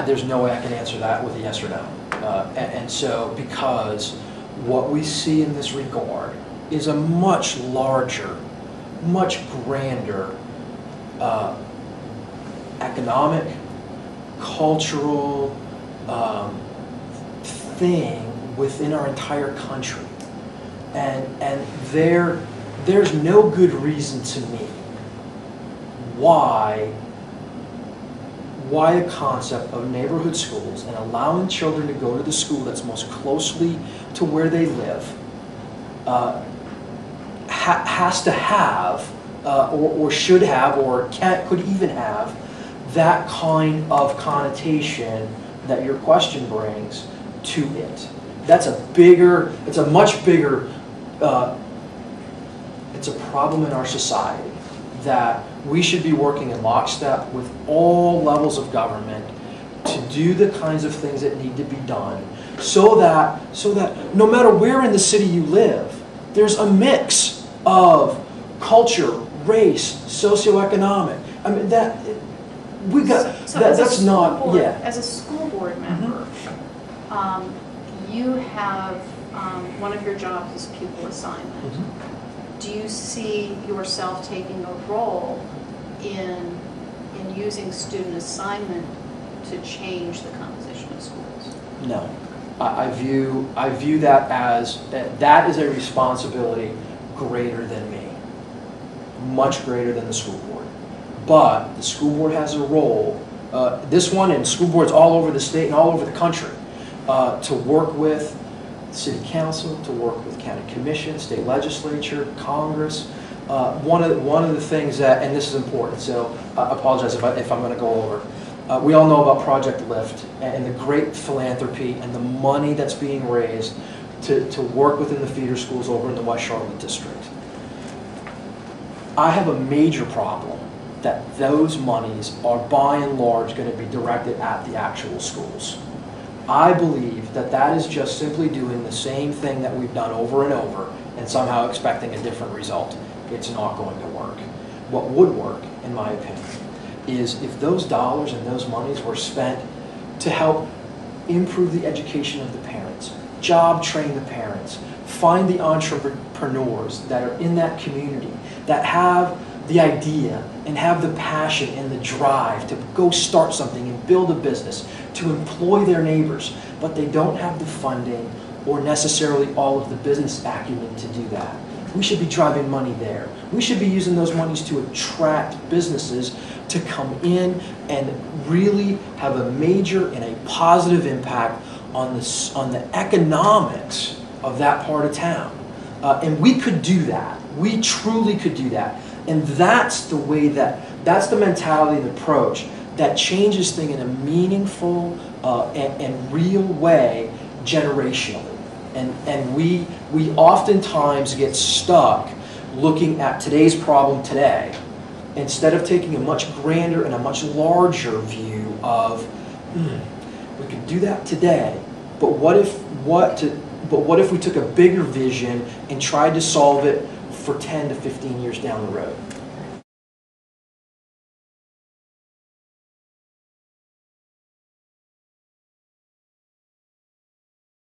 There's no way I can answer that with a yes or no. And so, because what we see in this regard is a much larger, much grander economic, cultural thing within our entire country. And there's no good reason to me why a concept of neighborhood schools and allowing children to go to the school that's most closely to where they live has to have or should have or could even have that kind of connotation that your question brings to it. It's a much bigger, it's a problem in our society that we should be working in lockstep with all levels of government to do the kinds of things that need to be done so that no matter where in the city you live, there's a mix of culture, race, socioeconomic. I mean, that's not, yeah. As a school board member, you have, one of your jobs is pupil assignment. Do you see yourself taking a role in using student assignment to change the composition of schools? No. I view that as, that is a responsibility greater than me, much greater than the school board. But the school board has a role, this one and school boards all over the state and all over the country, to work with city council, to work with county commission, state legislature, Congress. One of the things that, and this is important, so I apologize if I'm going to go over. We all know about Project Lift and the great philanthropy and the money that's being raised to work within the feeder schools over in the West Charlotte district. I have a major problem that those monies are by and large going to be directed at the actual schools. I believe that that is just simply doing the same thing that we've done over and over and somehow expecting a different result. It's not going to work. What would work, in my opinion, is if those dollars and those monies were spent to help improve the education of the parents, job train the parents, find the entrepreneurs that are in that community that have the idea and have the passion and the drive to go start something and build a business, to employ their neighbors, but they don't have the funding or necessarily all of the business acumen to do that. We should be driving money there. We should be using those monies to attract businesses to come in and really have a major and a positive impact on the economics of that part of town. And we could do that. We truly could do that. And that's the way that's the mentality and approach that changes things in a meaningful and real way generationally. And we oftentimes get stuck looking at today's problem today instead of taking a much grander and a much larger view of we could do that today, but what if we took a bigger vision and tried to solve it for 10 to 15 years down the road?